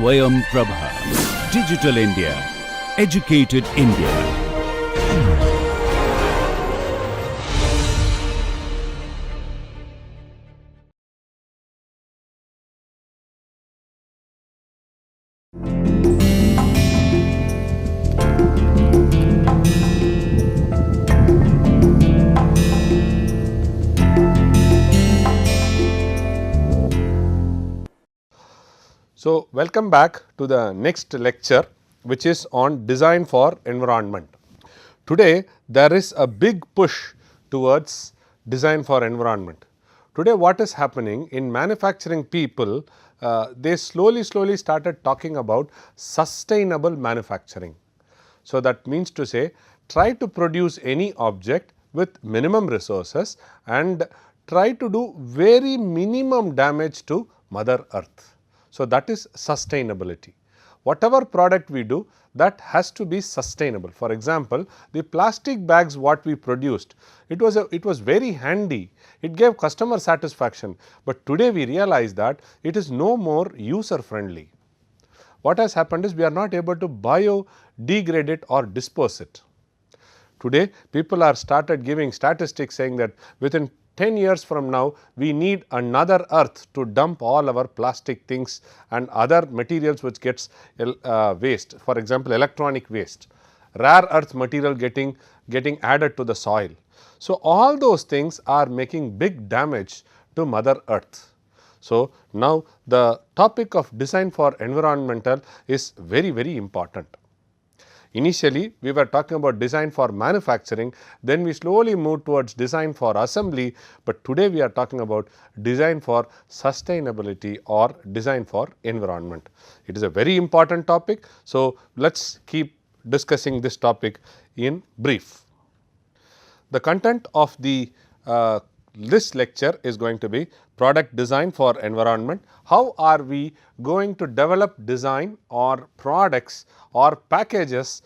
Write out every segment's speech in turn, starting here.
SwayamPrabha. Digital India. Educated India. So, welcome back to the next lecture, which is on design for environment. Today, there is a big push towards design for environment. Today, what is happening in manufacturing people, they slowly started talking about sustainable manufacturing. So, that means to say, try to produce any object with minimum resources and try to do very minimum damage to Mother Earth. So, that is sustainability. Whatever product we do, that has to be sustainable. For example, the plastic bags what we produced, it was very handy, it gave customer satisfaction, but today we realize that it is no more user friendly. What has happened is we are not able to biodegrade it or dispose it. Today, people are started giving statistics saying that within 10 years from now, we need another earth to dump all our plastic things and other materials which gets waste. For example, electronic waste, rare earth material getting added to the soil. So, all those things are making big damage to Mother Earth. So, now the topic of design for environmental is very important. Initially, we were talking about design for manufacturing, then we slowly moved towards design for assembly, but today we are talking about design for sustainability or design for environment. It is a very important topic. So, let us keep discussing this topic in brief. The content of this lecture is going to be product design for environment. How are we going to develop design or products or packages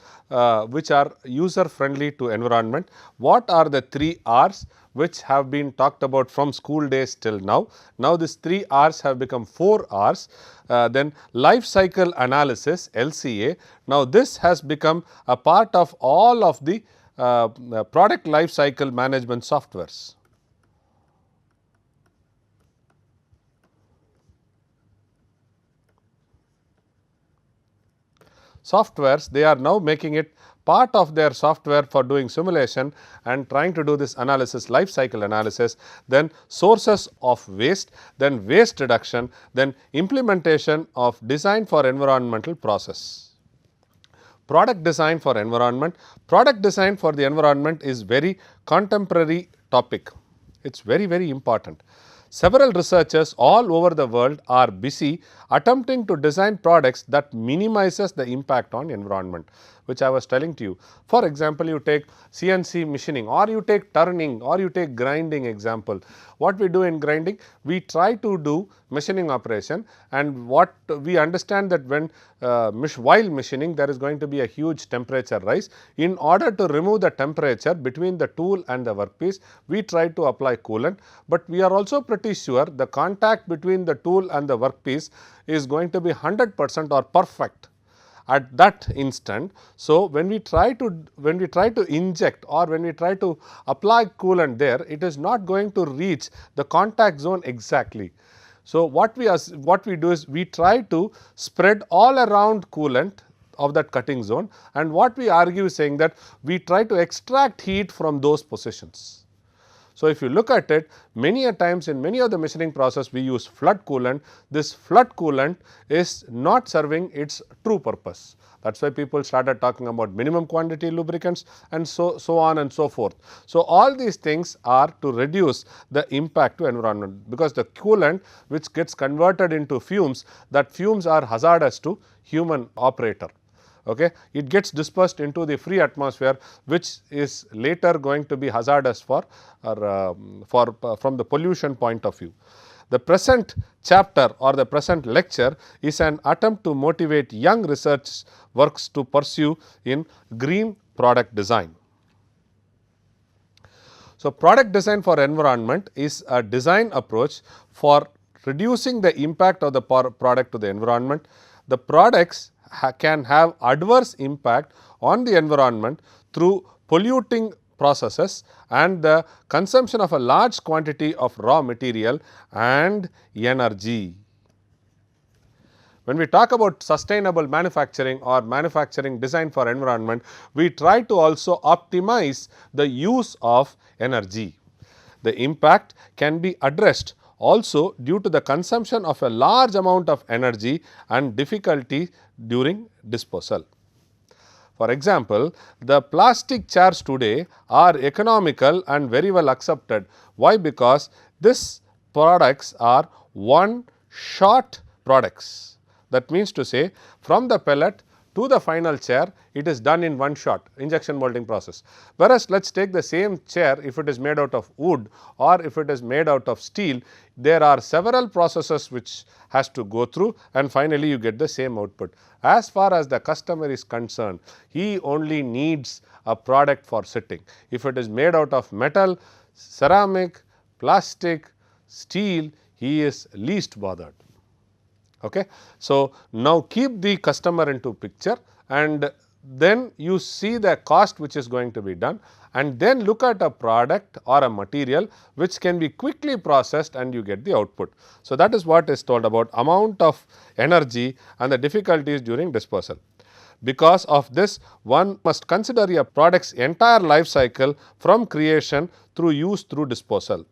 which are user friendly to environment? What are the 3 R's which have been talked about from school days till now? Now, these 3 R's have become 4 R's. Then life cycle analysis, LCA. Now, this has become a part of all of the product life cycle management softwares. Softwares, they are now making it part of their software for doing simulation and trying to do this analysis, life cycle analysis, then sources of waste, then waste reduction, then implementation of design for environmental process. Product design for environment. Product design for the environment is very contemporary topic. It is very important. Several researchers all over the world are busy attempting to design products that minimizes the impact on environment, which I was telling to you. For example, you take CNC machining or you take turning or you take grinding example. What we do in grinding? We try to do machining operation, and what we understand that when while machining there is going to be a huge temperature rise. In order to remove the temperature between the tool and the workpiece, we try to apply coolant, but we are also pretty sure the contact between the tool and the workpiece is going to be 100% or perfect at that instant. So, when we try to inject or when we try to apply coolant there, it is not going to reach the contact zone exactly. So, what we do is we try to spread all around coolant of that cutting zone, and what we argue is saying that we try to extract heat from those positions. So, if you look at it, many a times in many of the machining process we use flood coolant. This flood coolant is not serving its true purpose. That is why people started talking about minimum quantity lubricants and so on and so forth. So, all these things are to reduce the impact to environment, because the coolant which gets converted into fumes, that fumes are hazardous to human operator. Okay. It gets dispersed into the free atmosphere, which is later going to be hazardous from the pollution point of view. The present chapter or the present lecture is an attempt to motivate young research works to pursue in green product design. So, product design for environment is a design approach for reducing the impact of the product to the environment. the products can have adverse impact on the environment through polluting processes and the consumption of a large quantity of raw material and energy. When we talk about sustainable manufacturing or manufacturing designed for environment, we try to also optimize the use of energy. The impact can be addressed also due to the consumption of a large amount of energy and difficulty during disposal. For example, the plastic chairs today are economical and very well accepted. Why? Because these products are one shot products. That means to say, from the pellet to the final chair, it is done in one shot, injection molding process. Whereas, let us take the same chair, if it is made out of wood or if it is made out of steel, there are several processes which has to go through, and finally you get the same output. As far as the customer is concerned, he only needs a product for sitting. If it is made out of metal, ceramic, plastic, steel, he is least bothered. Okay. So, now keep the customer into picture and then you see the cost which is going to be done, and then look at a product or a material which can be quickly processed and you get the output. So, that is what is told about amount of energy and the difficulties during disposal. Because of this, one must consider a product's entire life cycle from creation through use through disposal.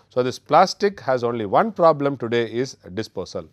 So, this plastic has only one problem today, is disposal.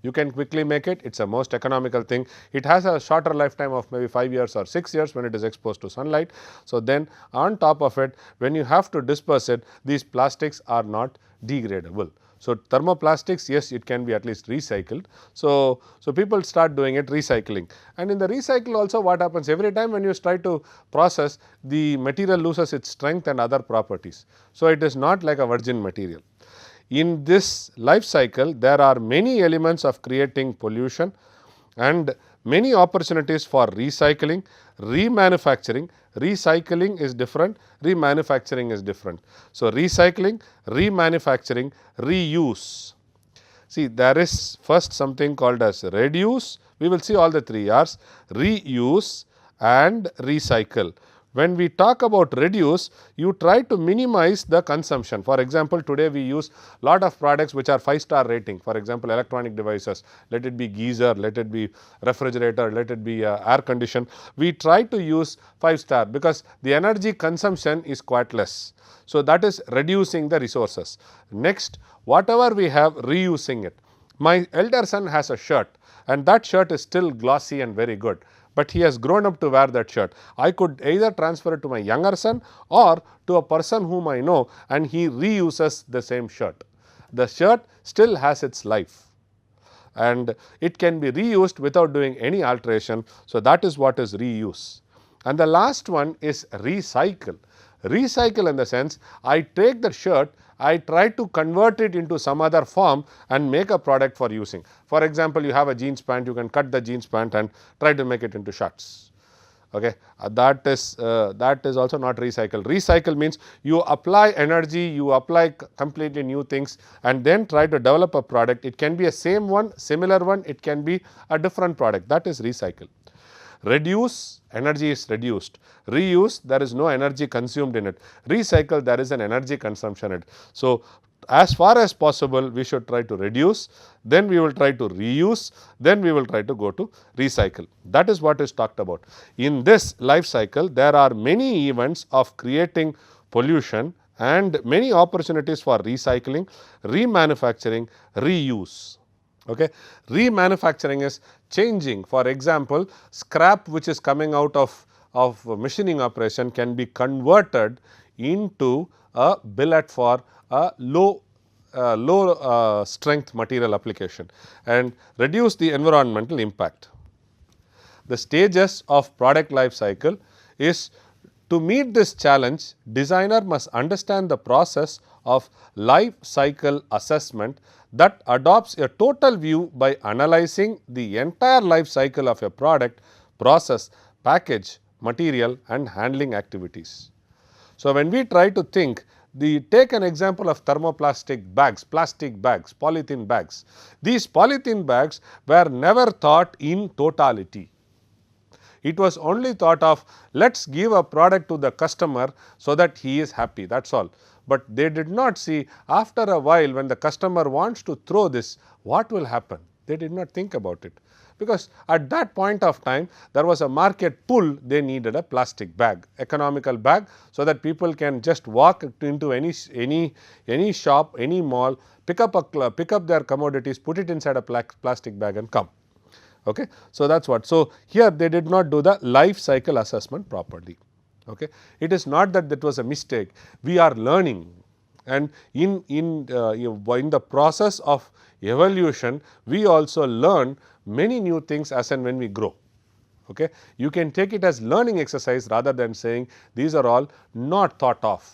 You can quickly make it, it is a most economical thing. It has a shorter lifetime of maybe 5 years or 6 years when it is exposed to sunlight. So, then on top of it, when you have to disperse it, these plastics are not degradable. So, thermoplastics, yes, it can be at least recycled. So, people start doing it, recycling, and in the recycle also what happens, every time when you try to process, the material loses its strength and other properties. So, it is not like a virgin material. In this life cycle, there are many elements of creating pollution and many opportunities for recycling, remanufacturing. Recycling is different, remanufacturing is different. So, recycling, remanufacturing, reuse. See, there is first something called as reduce, we will see all the 3 R's, reuse and recycle. When we talk about reduce, you try to minimize the consumption. For example, today we use lot of products which are 5-star rating. For example, electronic devices, let it be geyser, let it be refrigerator, let it be air condition. We try to use 5-star because the energy consumption is quite less. So, that is reducing the resources. Next, whatever we have, reusing it. My elder son has a shirt and that shirt is still glossy and very good, but he has grown up to wear that shirt. I could either transfer it to my younger son or to a person whom I know, and he reuses the same shirt. The shirt still has its life and it can be reused without doing any alteration. So, that is what is reuse. And the last one is recycle. Recycle in the sense, I take the shirt, I try to convert it into some other form and make a product for using. For example, you have a jeans pant, you can cut the jeans pant and try to make it into shorts. Okay. That is also not recycle. Recycle means you apply energy, you apply completely new things and then try to develop a product. It can be a same one, similar one, it can be a different product. That is recycle. Reduce, energy is reduced. Reuse, there is no energy consumed in it. Recycle, there is an energy consumption in it. So, as far as possible, we should try to reduce, then we will try to reuse, then we will try to go to recycle. That is what is talked about. In this life cycle, there are many events of creating pollution and many opportunities for recycling, remanufacturing, reuse. Okay. Remanufacturing is changing. For example, scrap which is coming out of machining operation can be converted into a billet for a low strength material application and reduce the environmental impact. The stages of product life cycle is to meet this challenge, designer must understand the process of life cycle assessment that adopts a total view by analyzing the entire life cycle of a product, process, package, material and handling activities. So, when we try to think Take an example of thermoplastic bags, plastic bags, polythene bags. These polythene bags were never thought in totality. It was only thought of, let us give a product to the customer so that he is happy, that is all. But they did not see after a while when the customer wants to throw this, what will happen? They did not think about it, because at that point of time there was a market pull. They needed a plastic bag, economical bag, so that people can just walk into any shop, any mall, pick up their commodities, put it inside a plastic bag and come. Okay. So, that is what. So, here they did not do the life cycle assessment properly. Okay. It is not that that was a mistake, we are learning, and in the process of evolution we also learn many new things as and when we grow. Okay. You can take it as learning exercise rather than saying these are all not thought of,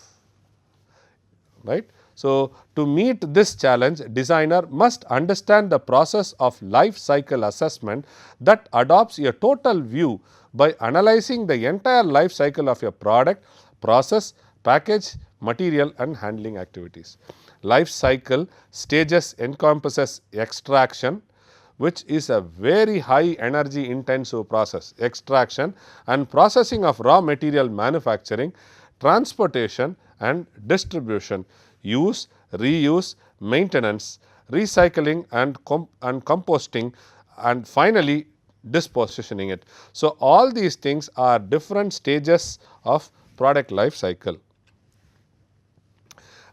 right. So, to meet this challenge, designer must understand the process of life cycle assessment that adopts a total view by analyzing the entire life cycle of a product, process, package, material and handling activities. Life cycle stages encompasses extraction, which is a very high energy intensive process, extraction and processing of raw material manufacturing, transportation and distribution, use, reuse, maintenance, recycling and composting, and finally dispositioning it. So, all these things are different stages of product life cycle.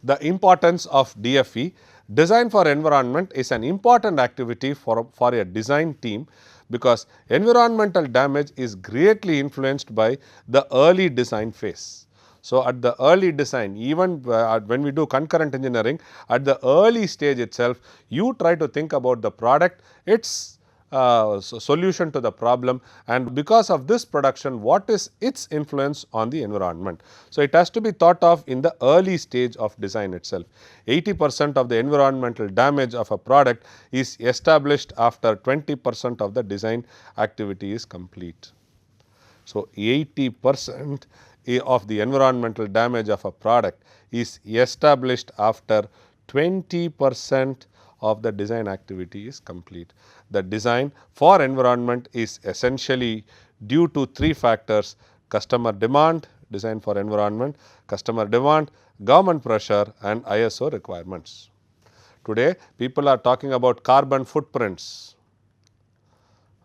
The importance of DFE, design for environment, is an important activity for a design team, because environmental damage is greatly influenced by the early design phase. So, at the early design, even when we do concurrent engineering, at the early stage itself, you try to think about the product, its solution to the problem, and because of this production, what is its influence on the environment. So, it has to be thought of in the early stage of design itself. 80% of the environmental damage of a product is established after 20% of the design activity is complete. So, 80% of the environmental damage of a product is established after 20% of the design activity is complete. The design for environment is essentially due to three factors: customer demand, design for environment, customer demand, government pressure and ISO requirements. Today people are talking about carbon footprints,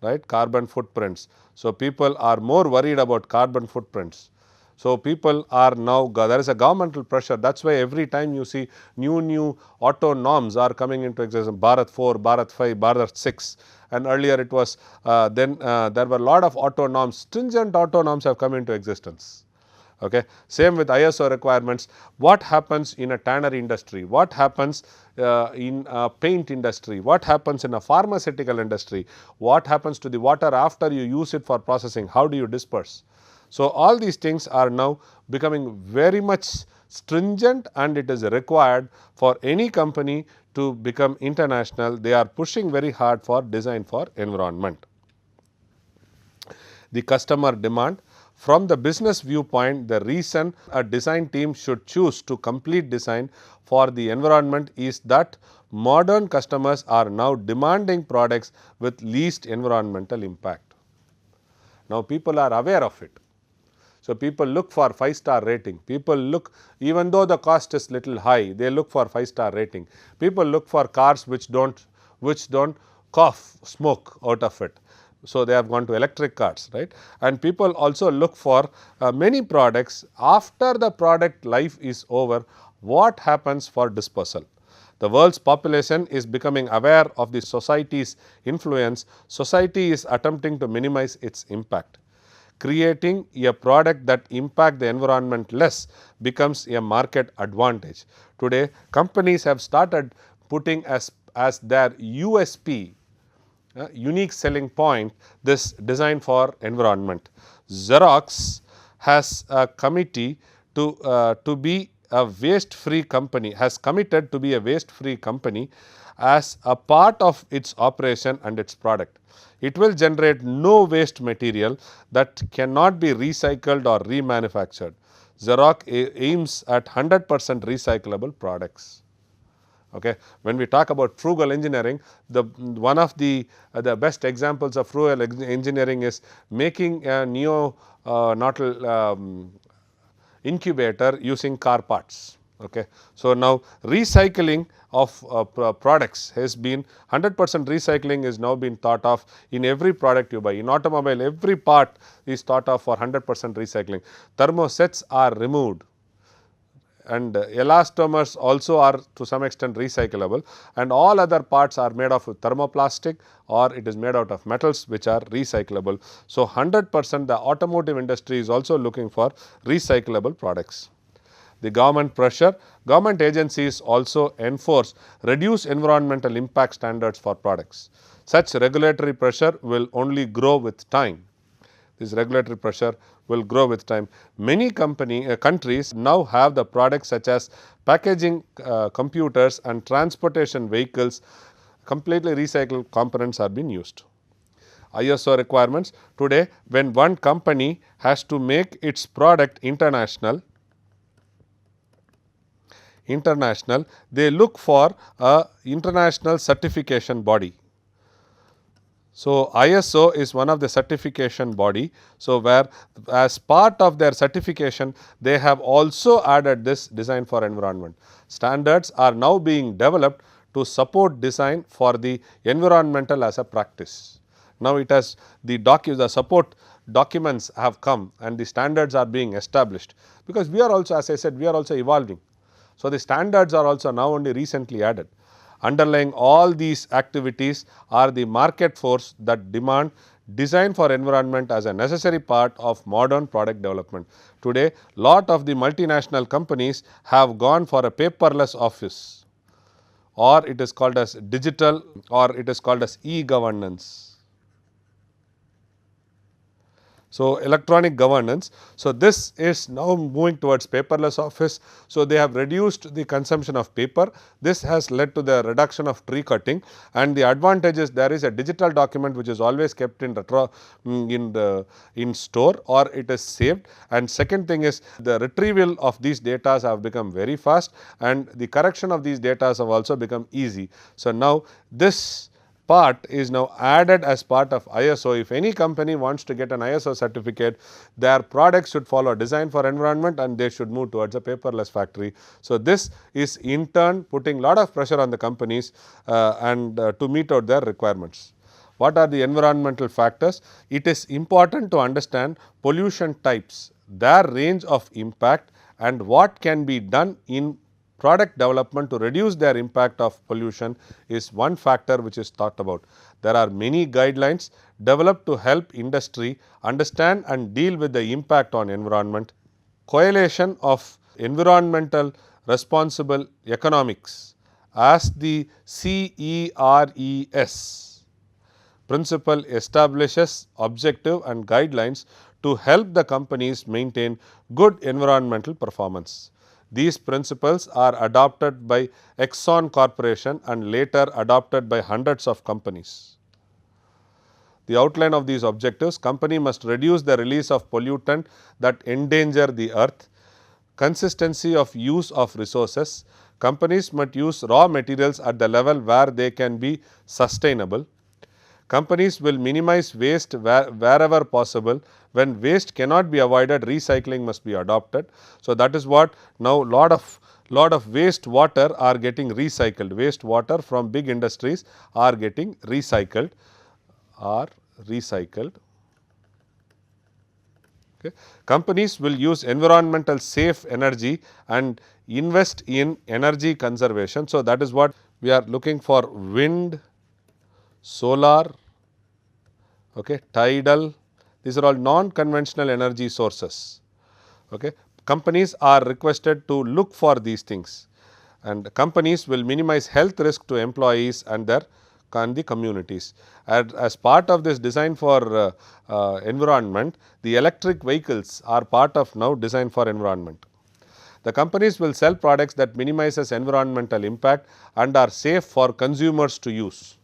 right, carbon footprints. So, people are more worried about carbon footprints. So, people are now, there is a governmental pressure, that is why every time you see new auto norms are coming into existence, Bharat 4, Bharat 5, Bharat 6, and earlier it was there were a lot of auto norms, stringent auto norms have come into existence. Okay. Same with ISO requirements. What happens in a tannery industry, what happens in a paint industry, what happens in a pharmaceutical industry, what happens to the water after you use it for processing, how do you disperse. So, all these things are now becoming very much stringent, and it is required for any company to become international. They are pushing very hard for design for environment. The customer demand. From the business viewpoint, the reason a design team should choose to complete design for the environment is that modern customers are now demanding products with least environmental impact. Now, people are aware of it. So, people look for 5-star rating, people look, even though the cost is little high, they look for 5-star rating. People look for cars which don't cough smoke out of it. So, they have gone to electric cars, right, and people also look for many products after the product life is over, what happens for disposal. The world's population is becoming aware of the society's influence. Society is attempting to minimize its impact. Creating a product that impacts the environment less becomes a market advantage. Today, companies have started putting as their USP, unique selling point, this design for environment. Xerox has a committee to be a waste free company, has committed to be a waste free company as a part of its operation and its product. It will generate no waste material that cannot be recycled or remanufactured. Xerox aims at 100% recyclable products. Okay. When we talk about frugal engineering, one of the best examples of frugal engineering is making a neonatal incubator using car parts. Okay. So, now recycling of products has been 100% recycling is now been thought of in every product you buy. In automobile, every part is thought of for 100% recycling. Thermosets are removed, and elastomers also are to some extent recyclable, and all other parts are made of thermoplastic or it is made out of metals which are recyclable. So, 100% the automotive industry is also looking for recyclable products. The government pressure, government agencies also enforce reduce environmental impact standards for products. Such regulatory pressure will only grow with time. This regulatory pressure will grow with time. Many countries now have the products such as packaging computers and transportation vehicles, completely recycled components are being used. ISO requirements today, when one company has to make its product international, they look for a international certification body. So, ISO is one of the certification body. So, where as part of their certification, they have also added this design for environment. Standards are now being developed to support design for the environmental as a practice. Now, it has the support documents have come and the standards are being established, because we are also, as I said, we are also evolving. So, the standards are also now only recently added. Underlying all these activities are the market force that demand design for environment as a necessary part of modern product development. Today, lot of the multinational companies have gone for a paperless office, or it is called as digital, or it is called as e-governance. So, electronic governance. So, this is now moving towards paperless office. So, they have reduced the consumption of paper. This has led to the reduction of tree cutting, and the advantage is there is a digital document which is always kept in store, or it is saved. And second thing is the retrieval of these data have become very fast, and the correction of these data have also become easy. So, now this part is now added as part of ISO. If any company wants to get an ISO certificate, their products should follow design for environment and they should move towards a paperless factory. So, this is in turn putting lot of pressure on the companies to meet out their requirements. What are the environmental factors? It is important to understand pollution types, their range of impact, and what can be done in product development to reduce their impact of pollution is one factor which is thought about. There are many guidelines developed to help industry understand and deal with the impact on environment. Coalition of environmental responsible economics, as the CERES principle, establishes objective and guidelines to help the companies maintain good environmental performance. These principles are adopted by Exxon Corporation and later adopted by hundreds of companies. The outline of these objectives: company must reduce the release of pollutant that endanger the earth, consistency of use of resources, companies must use raw materials at the level where they can be sustainable. Companies will minimize waste wherever possible. When waste cannot be avoided, recycling must be adopted. So, that is what now lot of waste water are getting recycled. Waste water from big industries are getting recycled. Okay. Companies will use environmental safe energy and invest in energy conservation. So, that is what we are looking for: wind, solar, okay, tidal. These are all non-conventional energy sources. Okay. Companies are requested to look for these things, and companies will minimize health risk to employees and the communities. And as part of this design for environment, the electric vehicles are part of now design for environment. The companies will sell products that minimizes environmental impact and are safe for consumers to use.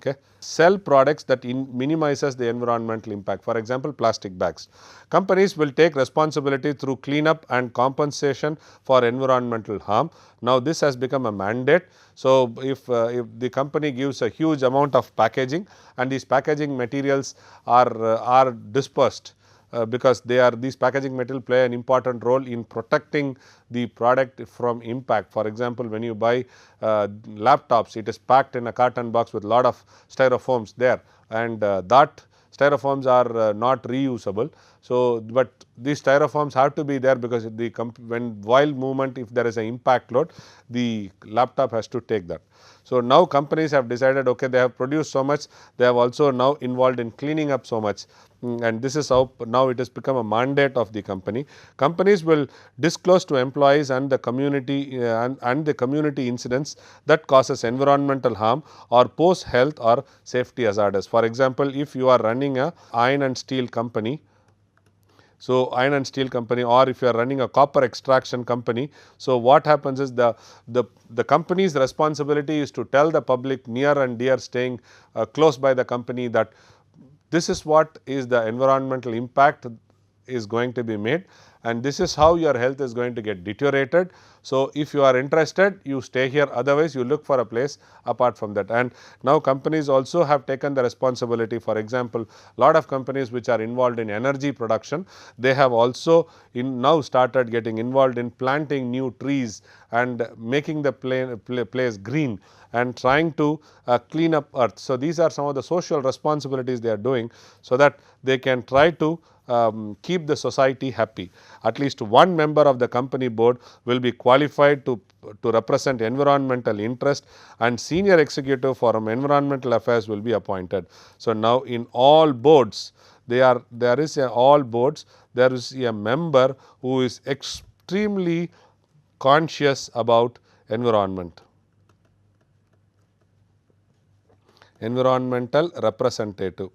Okay. Sell products that minimizes the environmental impact. For example, plastic bags. Companies will take responsibility through cleanup and compensation for environmental harm. Now, this has become a mandate. So, if the company gives a huge amount of packaging and these packaging materials are dispersed, because these packaging material play an important role in protecting the product from impact. For example, when you buy laptops, it is packed in a carton box with lot of styrofoams there, and that styrofoams are not reusable. So, but these styrofoams have to be there because while movement, if there is an impact load, the laptop has to take that. So, now companies have decided, okay, they have produced so much, they have also now involved in cleaning up so much, and this is how now it has become a mandate of the company. Companies will disclose to employees and the community and the community incidents that causes environmental harm or pose health or safety hazards. For example, if you are running a iron and steel company, so iron and steel company, or if you are running a copper extraction company, so what happens is the company's responsibility is to tell the public near and dear staying close by the company that this is what is the environmental impact is going to be made, and this is how your health is going to get deteriorated. So, if you are interested, you stay here, otherwise you look for a place apart from that. And now companies also have taken the responsibility. For example, lot of companies which are involved in energy production, they have also now started getting involved in planting new trees and making the place green and trying to clean up earth. So, these are some of the social responsibilities they are doing, so that they can try to keep the society happy. At least one member of the company board will be qualified to represent environmental interest, and senior executive for environmental affairs will be appointed. So, now in all boards, there is a member who is extremely conscious about environmental representative.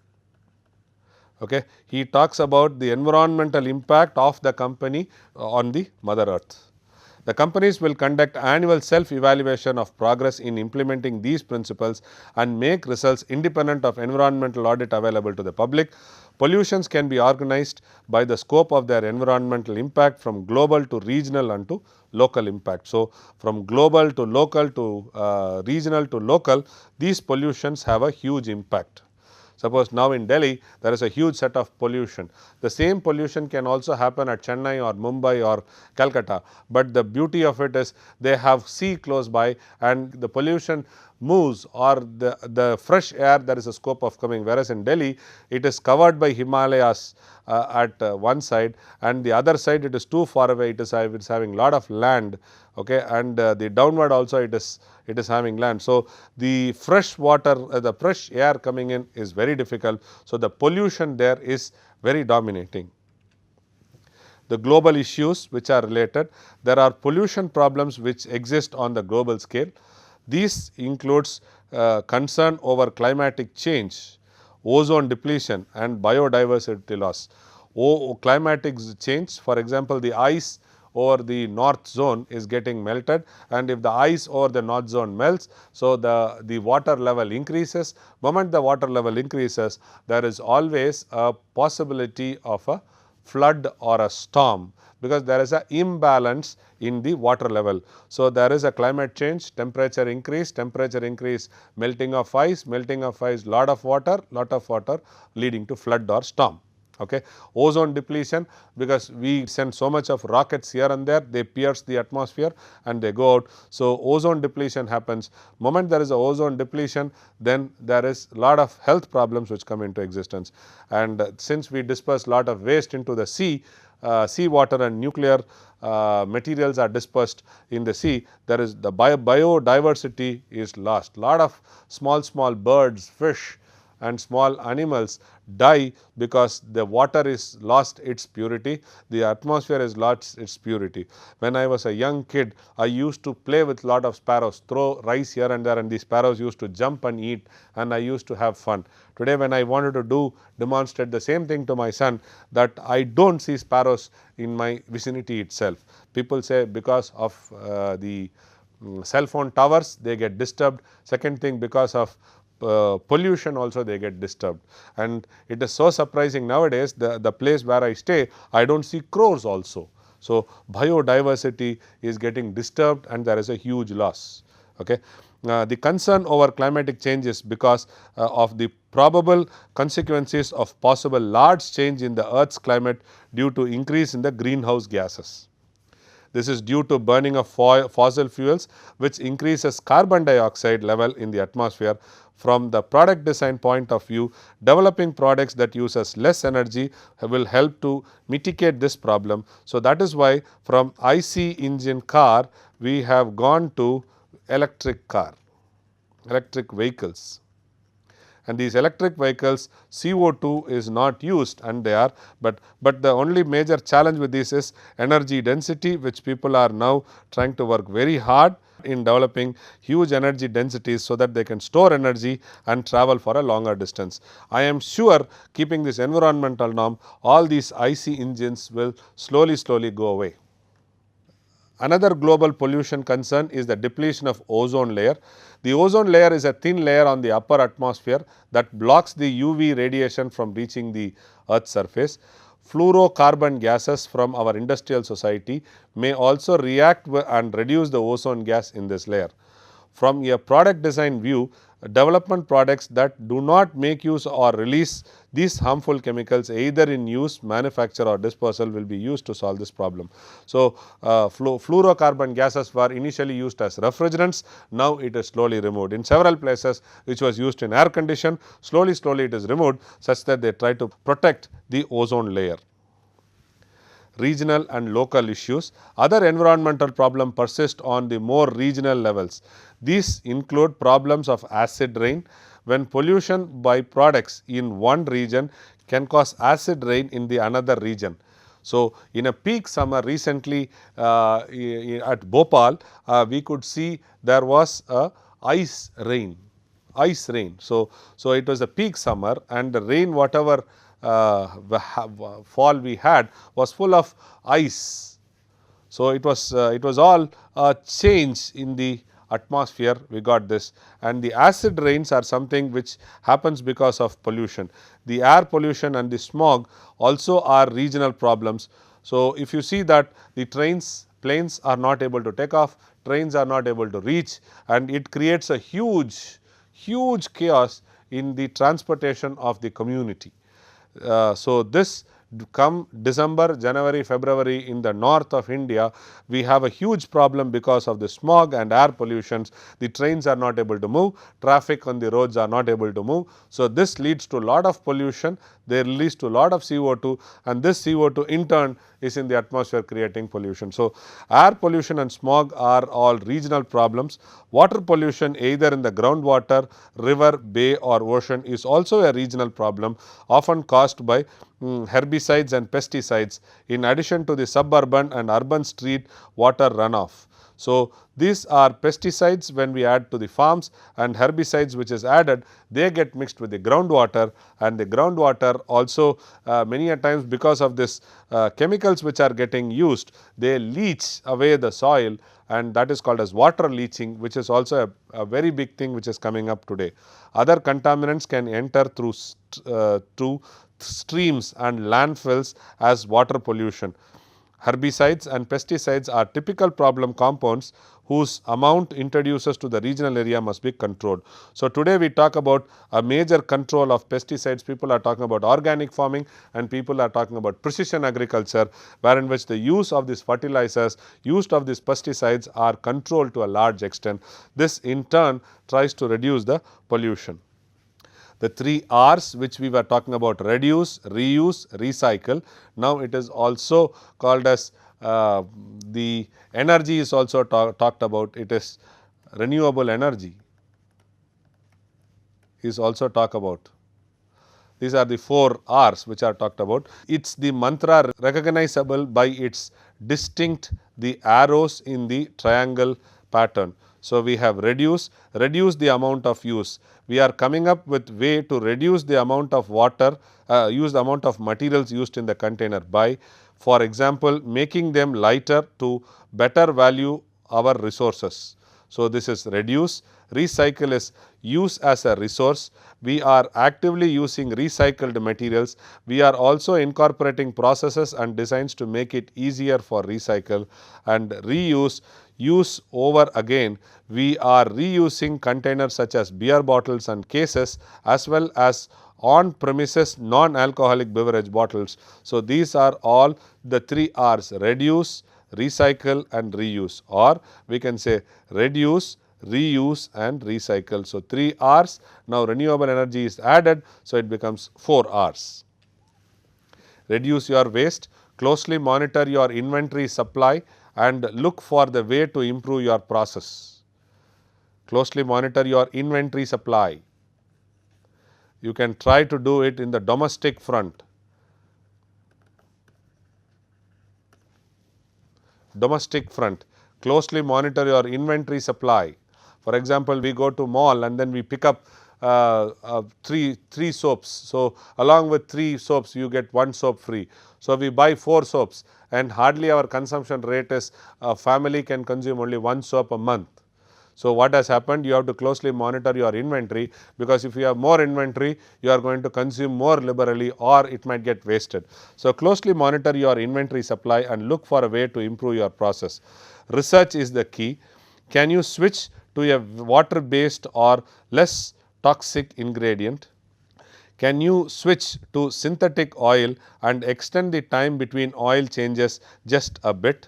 Okay. He talks about the environmental impact of the company on the mother earth. The companies will conduct annual self-evaluation of progress in implementing these principles and make results independent of environmental audit available to the public. Pollutions can be organized by the scope of their environmental impact from global to regional and to local impact. So, from global to local to regional to local, these pollutions have a huge impact. Suppose now in Delhi there is a huge set of pollution. The same pollution can also happen at Chennai or Mumbai or Calcutta, but the beauty of it is they have sea close by and the pollution moves, or the fresh air, there is a scope of coming, whereas in Delhi it is covered by Himalayas at one side, and the other side it is too far away, it is having lot of land, okay, and the downward also it is having land. So, the fresh water, the fresh air coming in is very difficult. So, the pollution there is very dominating. The global issues which are related, there are pollution problems which exist on the global scale. These includes concern over climatic change, ozone depletion and biodiversity loss. Climatic change, for example, the ice over the north zone is getting melted, and if the ice over the north zone melts, so the water level increases. Moment the water level increases, there is always a possibility of a flood or a storm, because there is an imbalance in the water level. So, there is a climate change, temperature increase, melting of ice, lot of water leading to flood or storm. Okay. Ozone depletion, because we send so much of rockets here and there, they pierce the atmosphere and they go out. So, ozone depletion happens. Moment there is a ozone depletion, then there is lot of health problems which come into existence. And since we disperse lot of waste into the sea, seawater and nuclear materials are dispersed in the sea, there is the biodiversity is lost. Lot of small birds, fish and small animals die because the water is lost its purity, the atmosphere is lost its purity. When I was a young kid, I used to play with lot of sparrows, throw rice here and there, and these sparrows used to jump and eat, and I used to have fun. Today when I wanted to demonstrate the same thing to my son, that I don't see sparrows in my vicinity itself. People say because of the cell phone towers, they get disturbed. Second thing, because of pollution also they get disturbed. And it is so surprising nowadays, the place where I stay, I do not see crows also. So, biodiversity is getting disturbed and there is a huge loss. Okay. The concern over climatic change is because of the probable consequences of possible large change in the earth's climate due to increase in the greenhouse gases. This is due to burning of fossil fuels, which increases carbon dioxide level in the atmosphere. From the product design point of view, developing products that uses less energy will help to mitigate this problem. So, that is why from IC engine car, we have gone to electric vehicles. And these electric vehicles, CO2 is not used, and they are, but the only major challenge with this is energy density, which people are now trying to work very hard in developing huge energy densities so that they can store energy and travel for a longer distance. I am sure, keeping this environmental norm, all these IC engines will slowly go away. Another global pollution concern is the depletion of ozone layer. The ozone layer is a thin layer on the upper atmosphere that blocks the UV radiation from reaching the Earth's surface. Fluorocarbon gases from our industrial society may also react and reduce the ozone gas in this layer. From a product design view, development products that do not make use or release these harmful chemicals either in use, manufacture or disposal will be used to solve this problem. So, fluorocarbon gases were initially used as refrigerants, now it is slowly removed. In several places which was used in air condition, slowly it is removed such that they try to protect the ozone layer. Regional and local issues. Other environmental problems persist on the more regional levels. These include problems of acid rain. When pollution by products in one region can cause acid rain in the another region. So, in a peak summer recently at Bhopal, we could see there was a ice rain. So, it was a peak summer and the rain whatever fall we had was full of ice. So, it was all a change in the atmosphere we got this, and the acid rains are something which happens because of pollution. The air pollution and the smog also are regional problems. So, if you see that the planes are not able to take off, trains are not able to reach, and it creates a huge chaos in the transportation of the community. So, this come December, January, February in the north of India, we have a huge problem because of the smog and air pollutions. The trains are not able to move, traffic on the roads are not able to move. So, this leads to a lot of pollution, they release to a lot of CO2, and this CO2 in turn is in the atmosphere creating pollution. So, air pollution and smog are all regional problems. Water pollution either in the groundwater, river, bay or ocean is also a regional problem, often caused by herbicides and pesticides in addition to the suburban and urban street water runoff. So, these are pesticides when we add to the farms, and herbicides which is added, they get mixed with the groundwater, and the groundwater also many a times because of this chemicals which are getting used, they leach away the soil, and that is called as water leaching, which is also a very big thing which is coming up today. Other contaminants can enter through streams and landfills as water pollution. Herbicides and pesticides are typical problem compounds whose amount introduces to the regional area must be controlled. So, today we talk about a major control of pesticides. People are talking about organic farming and people are talking about precision agriculture, wherein which the use of these fertilizers, use of these pesticides are controlled to a large extent. This in turn tries to reduce the pollution. The 3 R's which we were talking about, reduce, reuse, recycle. Now, it is also called as the energy is also talked about, it is renewable energy is also talked about. These are the 4 R's which are talked about. It is the mantra recognizable by its distinct the arrows in the triangle pattern. So, we have reduce the amount of use. We are coming up with way to reduce the amount of water, use the amount of materials used in the container by, for example, making them lighter to better value our resources. So, this is reduce. Recycle is use as a resource. We are actively using recycled materials. We are also incorporating processes and designs to make it easier for recycle. And reuse, use over again. We are reusing containers such as beer bottles and cases, as well as on premises non-alcoholic beverage bottles. So, these are all the 3 R's: reduce, recycle and reuse, or we can say reduce, reuse and recycle. So, 3 R's. Now, renewable energy is added, so it becomes 4 R's. Reduce your waste, closely monitor your inventory supply and look for the way to improve your process. Closely monitor your inventory supply. You can try to do it in the domestic front. Domestic front, closely monitor your inventory supply. For example, we go to mall and then we pick up three soaps. So, along with 3 soaps you get 1 soap free. So, we buy 4 soaps and hardly our consumption rate is a family can consume only 1 soap a month. So, what has happened? You have to closely monitor your inventory, because if you have more inventory, you are going to consume more liberally or it might get wasted. So, closely monitor your inventory supply and look for a way to improve your process. Research is the key. Can you switch to a water based or less toxic ingredient? Can you switch to synthetic oil and extend the time between oil changes just a bit?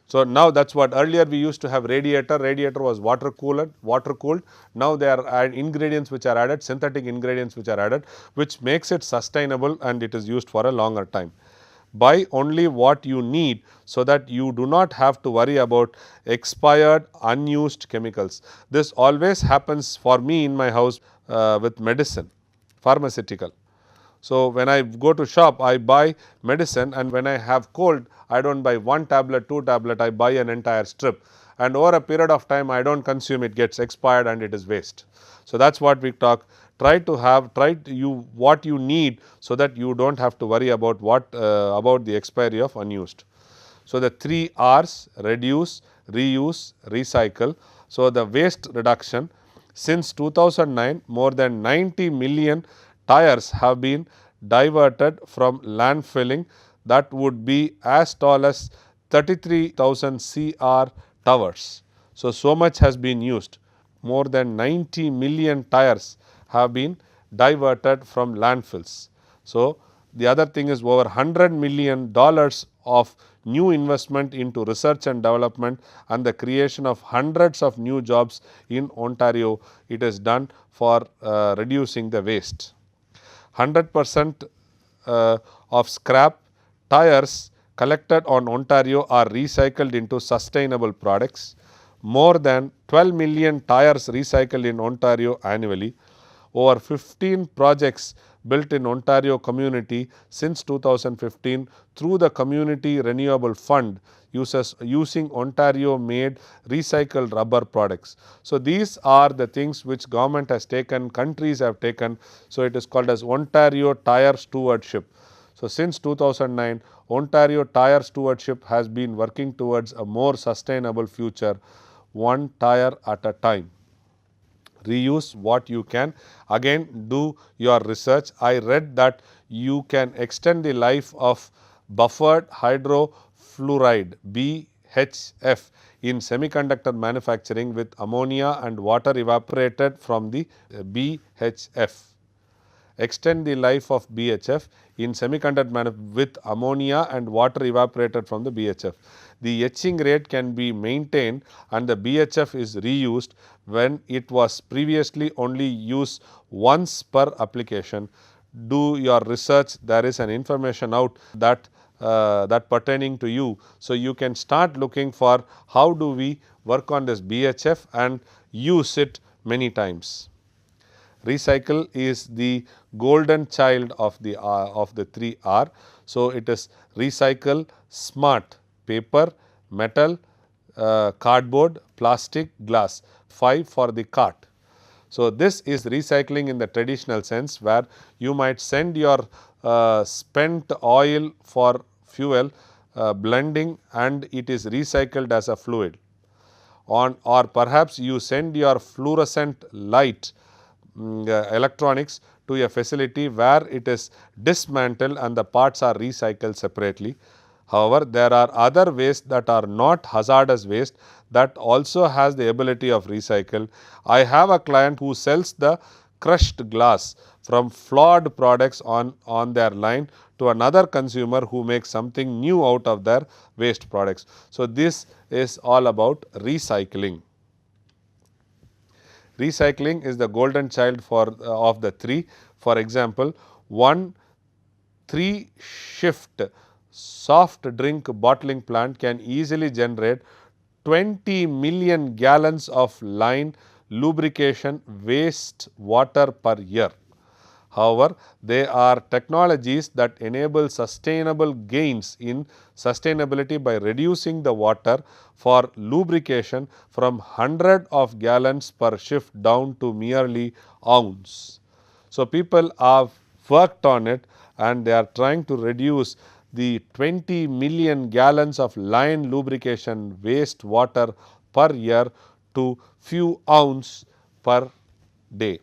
So, now that is what earlier we used to have radiator was water cooled. Now, there are ingredients which are added, synthetic ingredients which are added, which makes it sustainable and it is used for a longer time. Buy only what you need so that you do not have to worry about expired unused chemicals. This always happens for me in my house with medicine, pharmaceutical. So, when I go to shop, I buy medicine, and when I have cold, I do not buy 1 tablet, 2 tablet, I buy an entire strip, and over a period of time I do not consume, it gets expired and it is waste. So, that is what we talk. Try to have what you need so that you do not have to worry about about the expiry of unused. So, the 3 R's: reduce, reuse, recycle. So, the waste reduction, since 2009 more than 90 million tires have been diverted from landfilling. That would be as tall as 33,000 CR towers. So, so much has been used. More than 90 million tires have been diverted from landfills. So, the other thing is over $100 million of new investment into research and development and the creation of hundreds of new jobs in Ontario. It is done for reducing the waste. 100% of scrap tires collected on Ontario are recycled into sustainable products. More than 12 million tires recycled in Ontario annually. Over 15 projects built in Ontario community since 2015 through the Community Renewable Fund using Ontario made recycled rubber products. So, these are the things which government has taken, countries have taken. So, it is called as Ontario Tire Stewardship. So, since 2009 Ontario Tire Stewardship has been working towards a more sustainable future, one tire at a time. Reuse what you can. Again, do your research. I read that you can extend the life of buffered hydrofluoride BHF in semiconductor manufacturing with ammonia and water evaporated from the BHF. Extend the life of BHF in semiconductor with ammonia and water evaporated from the BHF. The etching rate can be maintained and the BHF is reused when it was previously only used once per application. Do your research. There is an information out that pertaining to you. So, you can start looking for how do we work on this BHF and use it many times. Recycle is the golden child of the 3 R. So, it is recycle smart: paper, metal, cardboard, plastic, glass. 5 for the cart. So, this is recycling in the traditional sense, where you might send your spent oil for fuel blending and it is recycled as a fluid. on, or perhaps you send your fluorescent light electronics to a facility where it is dismantled and the parts are recycled separately. However, there are other waste that are not hazardous waste that also has the ability of recycle. I have a client who sells the crushed glass from flawed products on their line to another consumer who makes something new out of their waste products. So, this is all about recycling. Recycling is the golden child of the three. For example, one 3-shift soft drink bottling plant can easily generate 20 million gallons of line lubrication waste water per year. However, there are technologies that enable sustainable gains in sustainability by reducing the water for lubrication from 100 of gallons per shift down to merely ounce. So, people have worked on it and they are trying to reduce the 20 million gallons of line lubrication waste water per year to few ounce per day.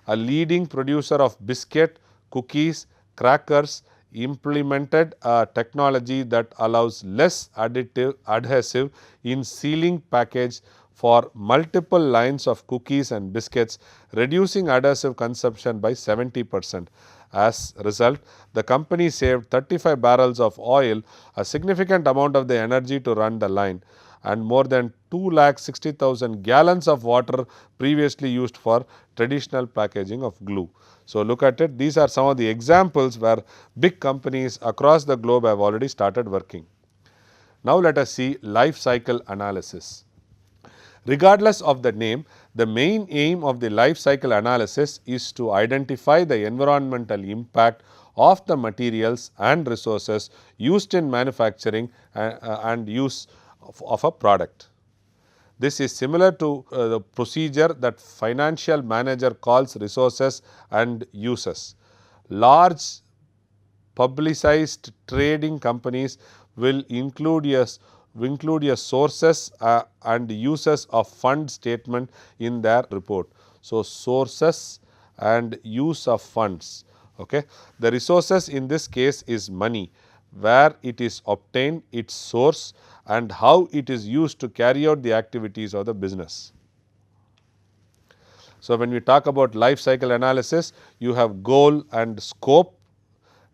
A leading producer of biscuit, cookies, crackers implemented a technology that allows less adhesive in sealing package for multiple lines of cookies and biscuits, reducing adhesive consumption by 70%. As a result, the company saved 35 barrels of oil, a significant amount of the energy to run the line, and more than 2,60,000 gallons of water previously used for traditional packaging of glue. So, look at it. These are some of the examples where big companies across the globe have already started working. Now, let us see life cycle analysis. Regardless of the name, the main aim of the life cycle analysis is to identify the environmental impact of the materials and resources used in manufacturing and use of a product. This is similar to the procedure that financial manager calls resources and uses. Large publicized trading companies will include your sources and uses of fund statement in their report. So, sources and use of funds. Okay. The resources in this case is money, where it is obtained, its source, and how it is used to carry out the activities of the business. So, when we talk about life cycle analysis, you have goal and scope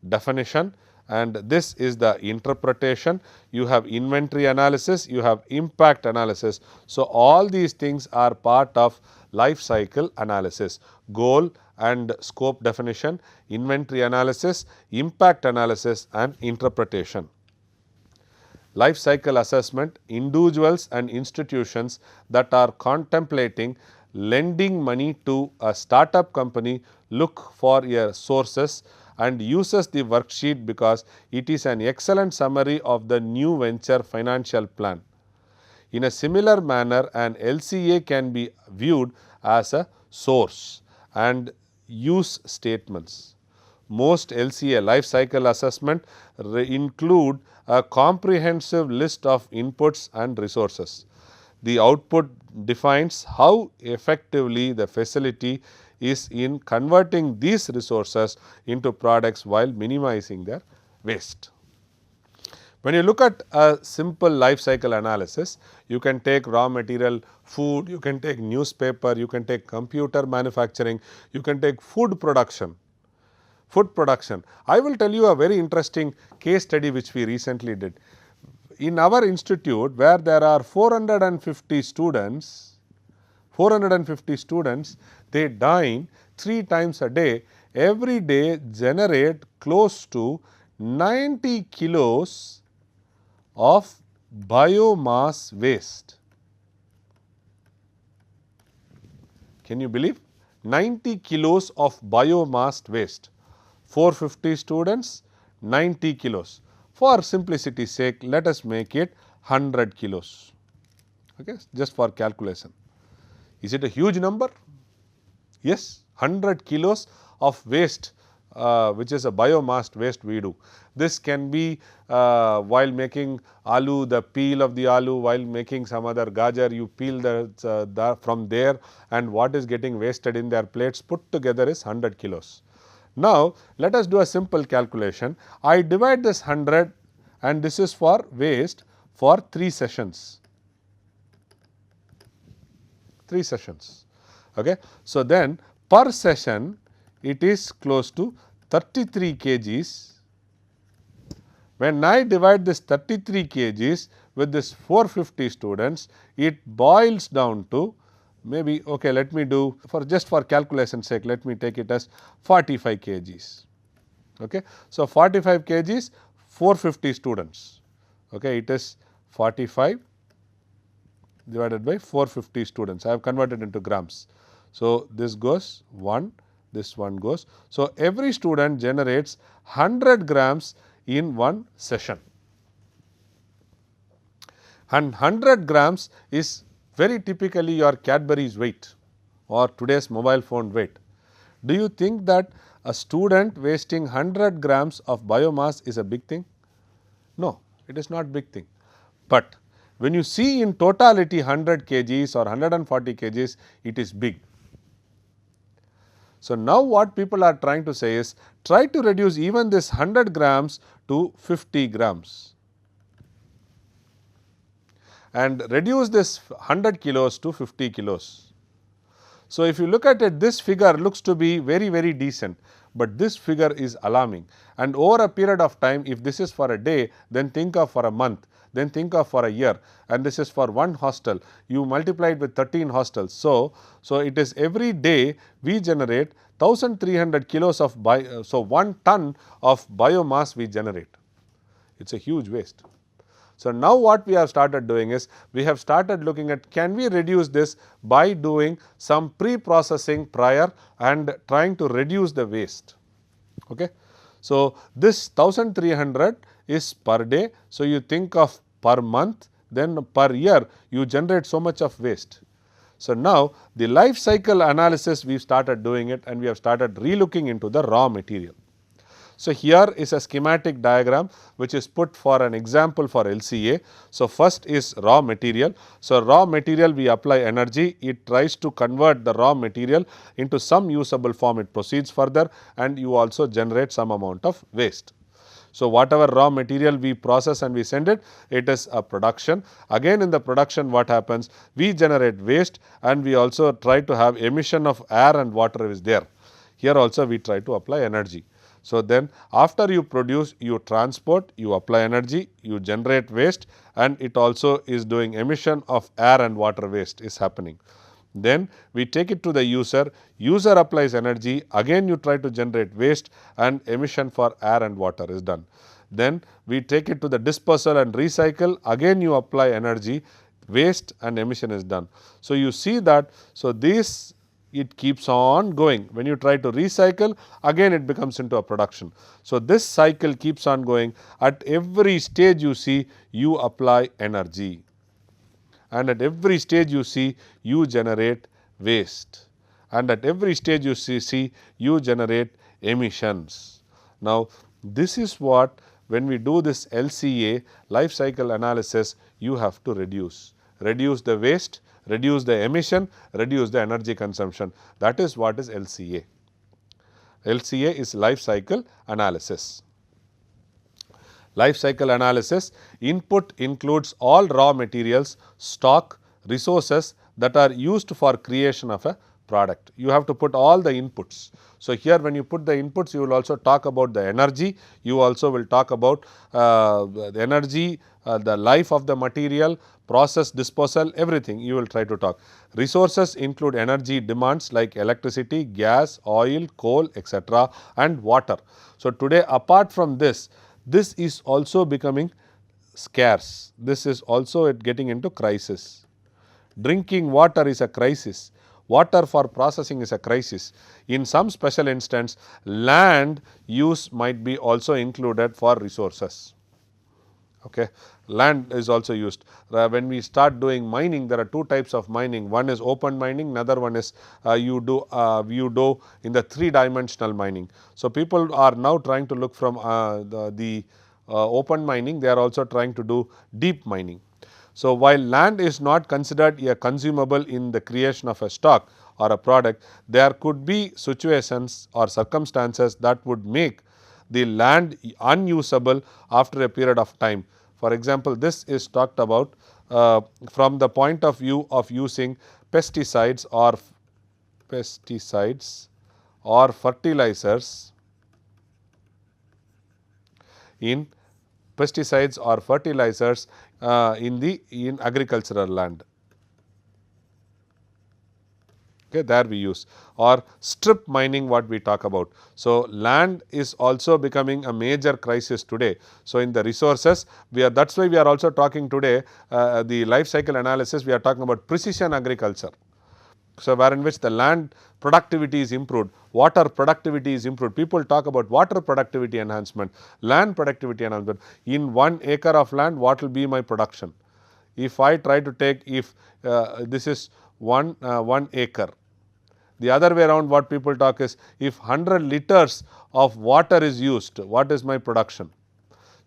definition, and this is the interpretation. You have inventory analysis, you have impact analysis. So, all these things are part of life cycle analysis: goal and scope definition, inventory analysis, impact analysis, and interpretation. Life cycle assessment: individuals and institutions that are contemplating lending money to a startup company look for your sources and uses the worksheet because it is an excellent summary of the new venture financial plan. In a similar manner, an LCA can be viewed as a source and use statements. Most LCA life cycle assessment include a comprehensive list of inputs and resources. The output defines how effectively the facility is in converting these resources into products while minimizing their waste. When you look at a simple life cycle analysis, you can take raw material, food, you can take newspaper, you can take computer manufacturing, you can take food production. I will tell you a very interesting case study which we recently did. In our institute, where there are 450 students, they dine 3 times a day, every day generate close to 90 kilos of biomass waste. Can you believe? 90 kilos of biomass waste. 450 students, 90 kilos. For simplicity's sake, let us make it 100 kilos, okay, just for calculation. Is it a huge number? Yes, 100 kilos of waste which is a biomass waste we do. This can be while making aloo, the peel of the aloo, while making some other gajar, you peel the from there, and what is getting wasted in their plates put together is 100 kilos. Now, let us do a simple calculation. I divide this 100 and this is for waste for 3 sessions. 3 sessions. Okay. So, then per session it is close to 33 kgs. When I divide this 33 kgs with this 450 students, it boils down to maybe, okay, let me do for just for calculation sake, let me take it as 45 kgs. Okay. So, 45 kgs, 450 students. Okay. It is 45 divided by 450 students. I have converted into grams. So, this goes 1, this one goes. So, every student generates 100 grams in one session, and 100 grams is very typically your Cadbury's weight or today's mobile phone weight. Do you think that a student wasting 100 grams of biomass is a big thing? No, it is not big thing. But when you see in totality 100 kgs or 140 kgs, it is big. So, now what people are trying to say is try to reduce even this 100 grams to 50 grams and reduce this 100 kilos to 50 kilos. So, if you look at it, this figure looks to be very decent, but this figure is alarming, and over a period of time, if this is for a day, then think of for a month, then think of for a year, and this is for one hostel, you multiply it with 13 hostels. So, it is every day we generate 1300 kilos of 1 ton of biomass we generate. It is a huge waste. So, now what we have started doing is we have started looking at can we reduce this by doing some pre-processing prior and trying to reduce the waste. Okay. So, this 1300 is per day. So, you think of per month, then per year you generate so much of waste. So, now the life cycle analysis we started doing it, and we have started relooking into the raw material. So, here is a schematic diagram which is put for an example for LCA. So, first is raw material. So, raw material we apply energy, it tries to convert the raw material into some usable form, it proceeds further, and you also generate some amount of waste. So, whatever raw material we process and we send it, it is a production. Again in the production what happens? We generate waste, and we also try to have emission of air and water is there. Here also we try to apply energy. So, then after you produce, you transport, you apply energy, you generate waste, and it also is doing emission of air and water waste is happening. Then we take it to the user, user applies energy, again you try to generate waste, and emission for air and water is done. Then we take it to the dispersal and recycle, again you apply energy, waste and emission is done. So, you see that, so this it keeps on going. When you try to recycle, again it becomes into a production. So, this cycle keeps on going. At every stage you see you apply energy, and at every stage you see you generate waste, and at every stage you see you generate emissions. Now, this is what when we do this LCA life cycle analysis you have to reduce the waste, reduce the emission, reduce the energy consumption. That is what is LCA. LCA is life cycle analysis. Life cycle analysis input includes all raw materials, stock, resources that are used for creation of a product. You have to put all the inputs. So, here when you put the inputs, you will also talk about the energy, you also will talk about the energy, the life of the material, process, disposal, everything you will try to talk. Resources include energy demands like electricity, gas, oil, coal, etc. and water. So, today apart from this, this is also becoming scarce. This is also getting into crisis. Drinking water is a crisis. Water for processing is a crisis. In some special instance, land use might be also included for resources. Okay. Land is also used. When we start doing mining, there are two types of mining. One is open mining, another one is you do in the three-dimensional mining. So, people are now trying to look from the open mining, they are also trying to do deep mining. So, while land is not considered a consumable in the creation of a stock or a product, there could be situations or circumstances that would make the land unusable after a period of time. For example, this is talked about from the point of view of using pesticides or fertilizers in in agricultural land. Okay, there we use, or strip mining, what we talk about. So, land is also becoming a major crisis today. So, in the resources, that is why we are also talking today the life cycle analysis, we are talking about precision agriculture. So, wherein which the land productivity is improved, water productivity is improved. People talk about water productivity enhancement, land productivity enhancement. In 1 acre of land, what will be my production? If I try to take, this is 1 acre. The other way around, what people talk is, if 100 liters of water is used, what is my production?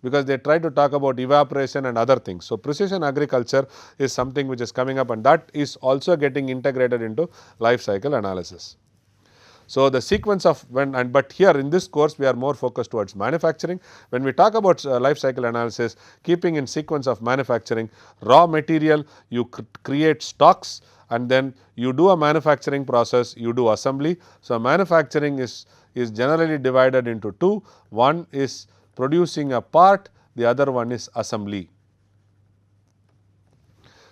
Because they try to talk about evaporation and other things. So, precision agriculture is something which is coming up, and that is also getting integrated into life cycle analysis. So, the sequence of but here in this course we are more focused towards manufacturing. When we talk about life cycle analysis, keeping in sequence of manufacturing, raw material, you create stocks, and then you do a manufacturing process, you do assembly. So, manufacturing is generally divided into two. One is producing a part, the other one is assembly.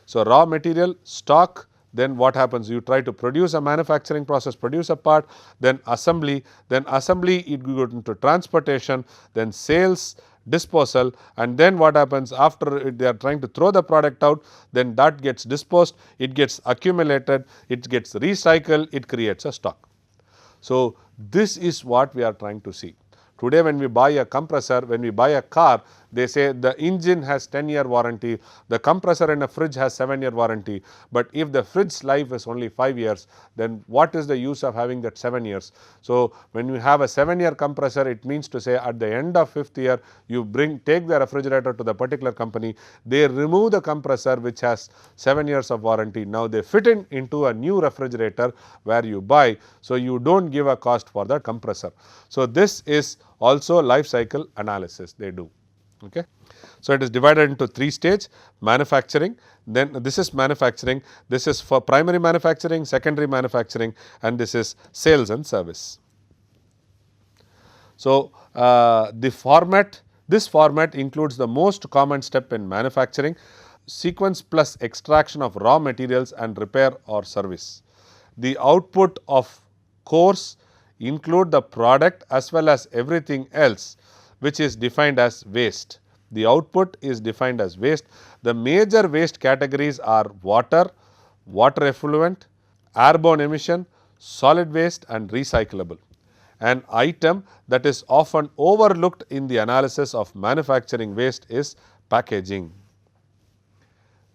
So, raw material, stock, then what happens? You try to produce a manufacturing process, produce a part, then assembly it goes into transportation, then sales, disposal, and then what happens after they are trying to throw the product out, then that gets disposed, it gets accumulated, it gets recycled, it creates a stock. So, this is what we are trying to see. Today, when we buy a compressor, when we buy a car, they say the engine has 10-year warranty, the compressor in a fridge has 7-year warranty. But if the fridge's life is only 5 years, then what is the use of having that 7 years? So, when you have a 7-year compressor, it means to say at the end of 5th year, you take the refrigerator to the particular company, they remove the compressor which has 7 years of warranty. Now, they fit into a new refrigerator where you buy. So, you do not give a cost for that compressor. So, this is also life cycle analysis they do. Okay. So, it is divided into 3 stages: manufacturing, then this is manufacturing, this is for primary manufacturing, secondary manufacturing, and this is sales and service. So, this format includes the most common step in manufacturing: sequence plus extraction of raw materials and repair or service. The output of course include the product as well as everything else which is defined as waste. The output is defined as waste. The major waste categories are water, water effluent, airborne emission, solid waste, and recyclable. An item that is often overlooked in the analysis of manufacturing waste is packaging.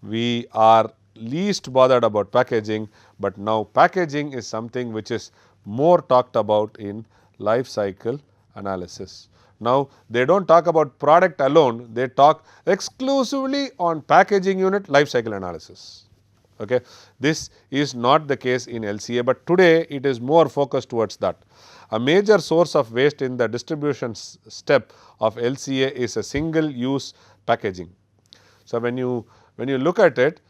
We are least bothered about packaging, but now packaging is something which is more talked about in life cycle analysis. Now, they do not talk about product alone, they talk exclusively on packaging unit life cycle analysis. Okay. This is not the case in LCA, but today it is more focused towards that. A major source of waste in the distribution step of LCA is a single use packaging. So, when you look at it,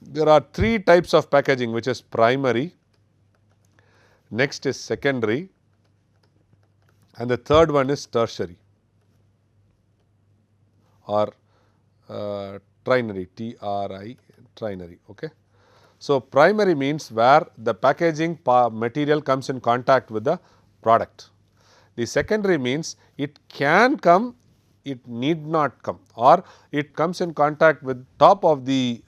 there are 3 types of packaging, which is primary, next is secondary, and the third one is tertiary or trinary, trinary. Okay. So, primary means where the packaging material comes in contact with the product. The secondary means it can come, it need not come, or it comes in contact with top of the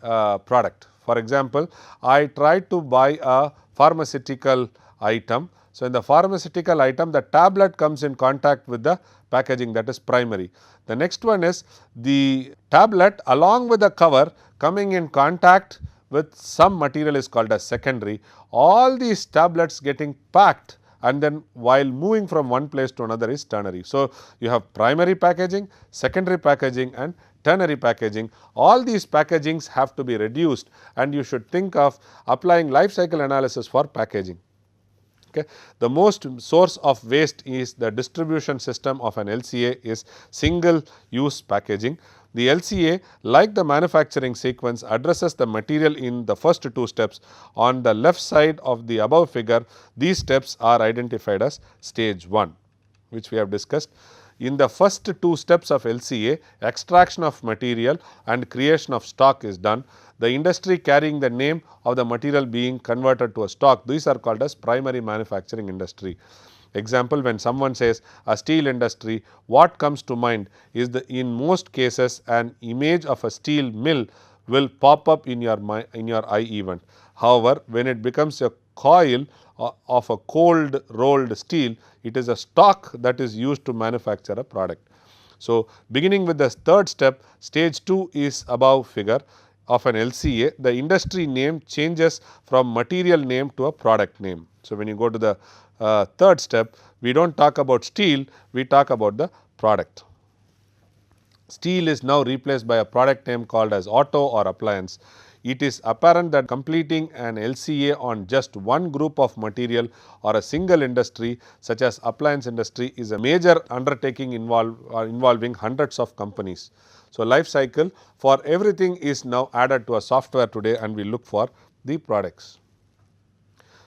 product. For example, I try to buy a pharmaceutical item. So, in the pharmaceutical item, the tablet comes in contact with the packaging, that is primary. The next one is the tablet along with the cover coming in contact with some material is called as secondary. All these tablets getting packed and then while moving from one place to another is ternary. So, you have primary packaging, secondary packaging and ternary packaging. All these packagings have to be reduced and you should think of applying life cycle analysis for packaging. Okay. The most source of waste is the distribution system of an LCA is single use packaging. The LCA, like the manufacturing sequence, addresses the material in the first two steps. On the left side of the above figure, these steps are identified as stage 1, which we have discussed. In the first two steps of LCA, extraction of material and creation of stock is done. The industry carrying the name of the material being converted to a stock, these are called as primary manufacturing industry. Example, when someone says a steel industry, what comes to mind is in most cases an image of a steel mill will pop up in your eye event. However, when it becomes a coil of a cold rolled steel, it is a stock that is used to manufacture a product. So, beginning with the third step, stage 2 is above figure of an LCA. The industry name changes from material name to a product name. So, when you go to the third step, we do not talk about steel, we talk about the product. Steel is now replaced by a product name called as auto or appliance. It is apparent that completing an LCA on just one group of material or a single industry such as appliance industry is a major undertaking involving hundreds of companies. So, life cycle for everything is now added to a software today and we look for the products.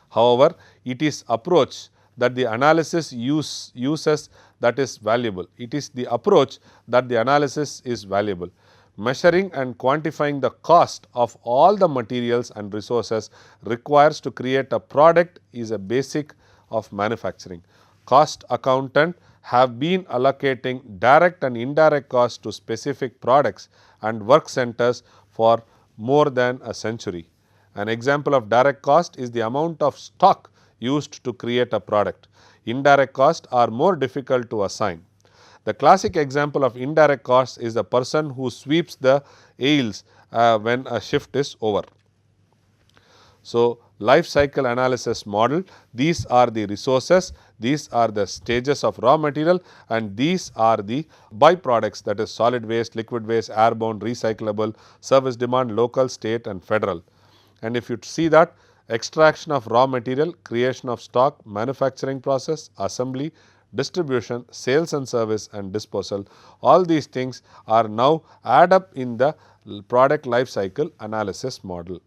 However, it is approach that the analysis uses that is valuable. It is the approach that the analysis is valuable. Measuring and quantifying the cost of all the materials and resources requires to create a product is a basic of manufacturing. Cost accountant have been allocating direct and indirect costs to specific products and work centers for more than a century. An example of direct cost is the amount of stock used to create a product. Indirect costs are more difficult to assign. The classic example of indirect costs is the person who sweeps the aisles when a shift is over. So, life cycle analysis model, these are the resources, these are the stages of raw material and these are the byproducts, that is solid waste, liquid waste, airborne, recyclable, service demand, local, state and federal. And if you see that extraction of raw material, creation of stock, manufacturing process, assembly, distribution, sales and service and disposal, all these things are now add up in the product life cycle analysis model.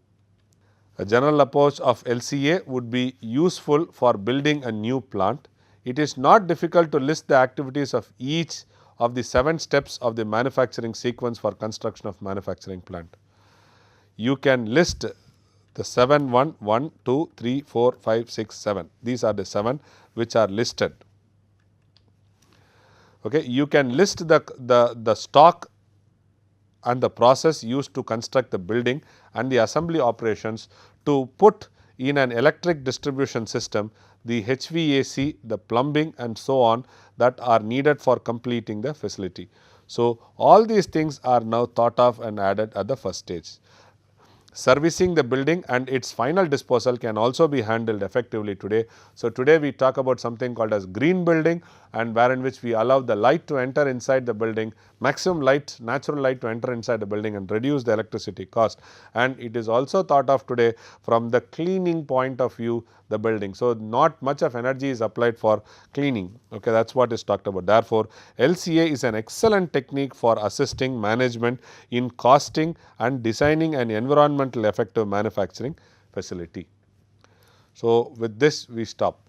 A general approach of LCA would be useful for building a new plant. It is not difficult to list the activities of each of the 7 steps of the manufacturing sequence for construction of manufacturing plant. You can list the 7, 1, 2, 3, 4, 5, 6, 7. These are the 7 which are listed. Okay. You can list the stock and the process used to construct the building and the assembly operations to put in an electric distribution system, the HVAC, the plumbing and so on that are needed for completing the facility. So, all these things are now thought of and added at the first stage. Servicing the building and its final disposal can also be handled effectively today. So, today we talk about something called as green building and wherein which we allow the light to enter inside the building, maximum light, natural light to enter inside the building and reduce the electricity cost. And it is also thought of today from the cleaning point of view the building. So, not much of energy is applied for cleaning, okay, that is what is talked about. Therefore, LCA is an excellent technique for assisting management in costing and designing an environmental effective manufacturing facility. So, with this we stop.